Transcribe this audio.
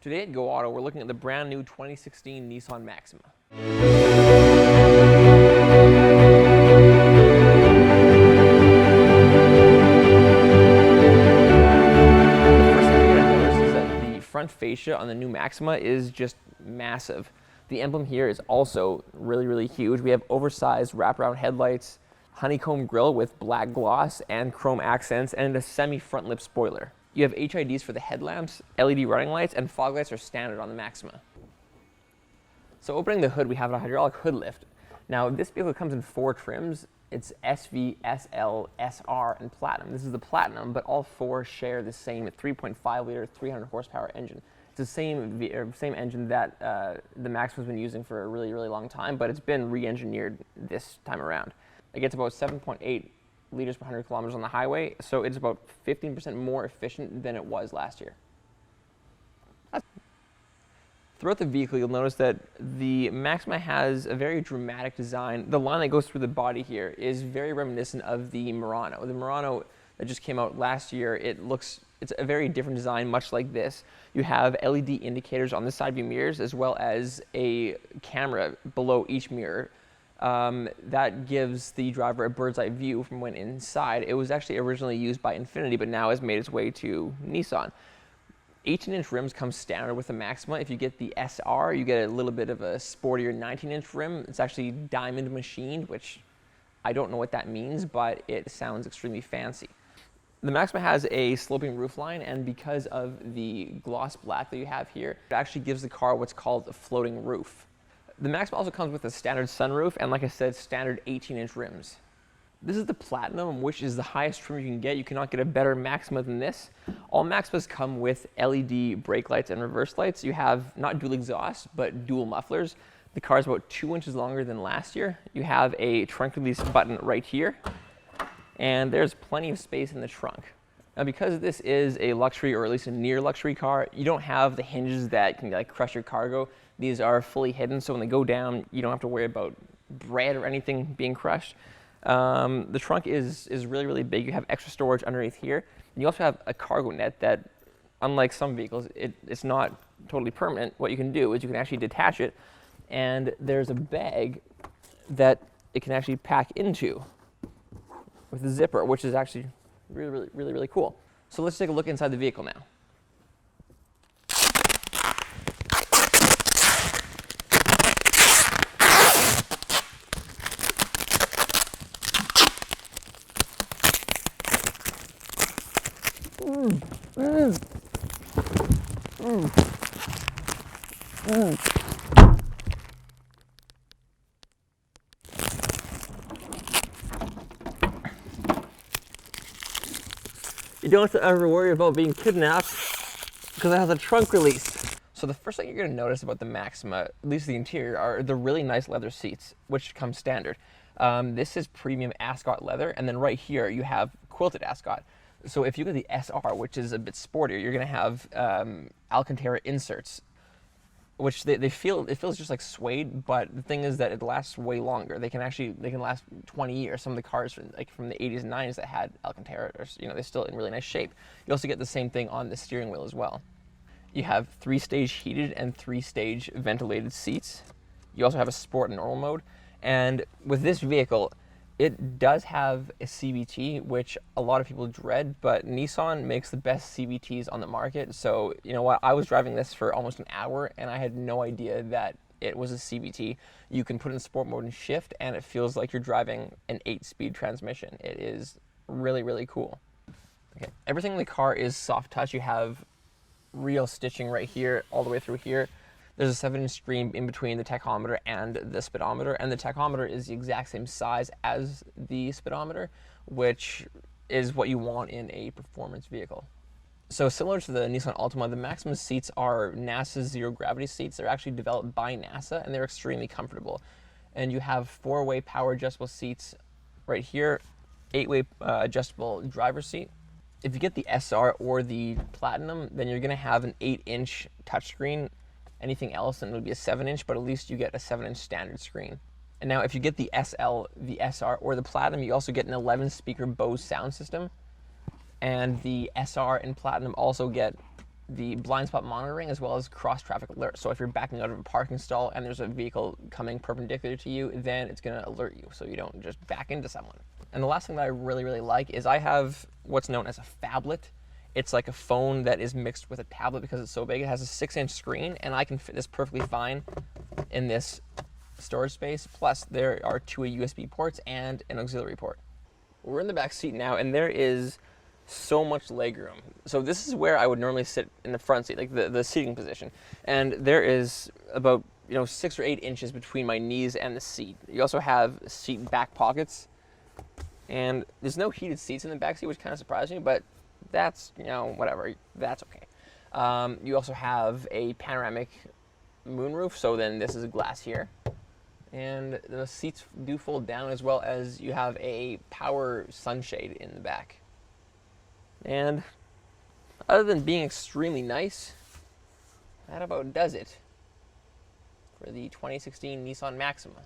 Today at Go Auto, we're looking at the brand new 2016 Nissan Maxima. The first thing you're going to notice is that the front fascia on the new Maxima is just massive. The emblem here is also really huge. We have oversized wraparound headlights, honeycomb grille with black gloss and chrome accents, and a semi-front lip spoiler. You have HIDs for the headlamps, LED running lights, and fog lights are standard on the Maxima. So opening the hood, we have a hydraulic hood lift. Now this vehicle comes in 4 trims. It's SV, SL, SR, and Platinum. This is the Platinum, but all 4 share the same 3.5 liter, 300 horsepower engine. It's the same engine that the Maxima's been using for a really long time, but it's been re-engineered this time around. It gets about 7.8 liters per 100 kilometers on the highway, so it's about 15% more efficient than it was last year. Throughout the vehicle, you'll notice that the Maxima has a very dramatic design. The line that goes through the body here is very reminiscent of the Murano. The Murano that just came out last year, it's a very different design, much like this. You have LED indicators on the side view mirrors, as well as a camera below each mirror. That gives the driver a bird's eye view from when inside. It was actually originally used by Infiniti, but now has made its way to Nissan. 18-inch rims come standard with the Maxima. If you get the SR, you get a little bit of a sportier 19-inch rim. It's actually diamond machined, which I don't know what that means, but it sounds extremely fancy. The Maxima has a sloping roofline, and because of the gloss black that you have here, it actually gives the car what's called a floating roof. The Maxima also comes with a standard sunroof and, like I said, standard 18-inch rims. This is the Platinum, which is the highest trim you can get. You cannot get a better Maxima than this. All Maximas come with LED brake lights and reverse lights. You have not dual exhaust, but dual mufflers. The car is about 2 inches longer than last year. You have a trunk release button right here, and there's plenty of space in the trunk. Now, because this is a luxury, or at least a near luxury car, you don't have the hinges that can crush your cargo. These are fully hidden, so when they go down, you don't have to worry about bread or anything being crushed. The trunk is really big. You have extra storage underneath here. And you also have a cargo net that, unlike some vehicles, it's not totally permanent. What you can do is you can actually detach it, and there's a bag that it can actually pack into with a zipper, which is actually really cool. So let's take a look inside the vehicle now. You don't have to ever worry about being kidnapped because it has a trunk release. So the first thing you're going to notice about the Maxima, at least the interior, are the really nice leather seats, which come standard. This is premium Ascot leather, and then right here you have quilted Ascot. So if you get the SR, which is a bit sportier, you're going to have Alcantara inserts, which it feels just like suede, but the thing is that it lasts way longer. They can last 20 years. Some of the cars from the 80s and 90s that had Alcantara are, they're still in really nice shape. You also get the same thing on the steering wheel as well. You have 3-stage heated and 3-stage ventilated seats. You also have a sport and normal mode. And with this vehicle, it does have a CVT, which a lot of people dread, but Nissan makes the best CVTs on the market. So, you know what, I was driving this for almost an hour, and I had no idea that it was a CVT. You can put it in sport mode and shift, and it feels like you're driving an 8-speed transmission. It is really cool. Okay, everything in the car is soft touch. You have real stitching right here, all the way through here. There's a 7-inch screen in between the tachometer and the speedometer, and the tachometer is the exact same size as the speedometer, which is what you want in a performance vehicle. So similar to the Nissan Altima, the Maxima seats are NASA's zero-gravity seats. They're actually developed by NASA, and they're extremely comfortable. And you have 4-way power adjustable seats right here, 8-way adjustable driver's seat. If you get the SR or the Platinum, then you're going to have an 8-inch touchscreen. Anything else, then it would be a 7-inch, but at least you get a 7-inch standard screen. And now if you get the SL, the SR, or the Platinum, you also get an 11-speaker Bose sound system. And the SR and Platinum also get the blind spot monitoring as well as cross traffic alerts. So if you're backing out of a parking stall and there's a vehicle coming perpendicular to you, then it's going to alert you so you don't just back into someone. And the last thing that I really, really like is I have what's known as a phablet. It's like a phone that is mixed with a tablet because it's so big. It has a 6-inch screen, and I can fit this perfectly fine in this storage space. Plus, there are 2 USB ports and an auxiliary port. We're in the back seat now, and there is so much legroom. So this is where I would normally sit in the front seat, like the seating position. And there is about 6 or 8 inches between my knees and the seat. You also have seat back pockets, and there's no heated seats in the back seat, which kind of surprised me, but that's, whatever, that's okay. You also have a panoramic moonroof, so then this is glass here. And the seats do fold down, as well as you have a power sunshade in the back. And other than being extremely nice, that about does it for the 2016 Nissan Maxima.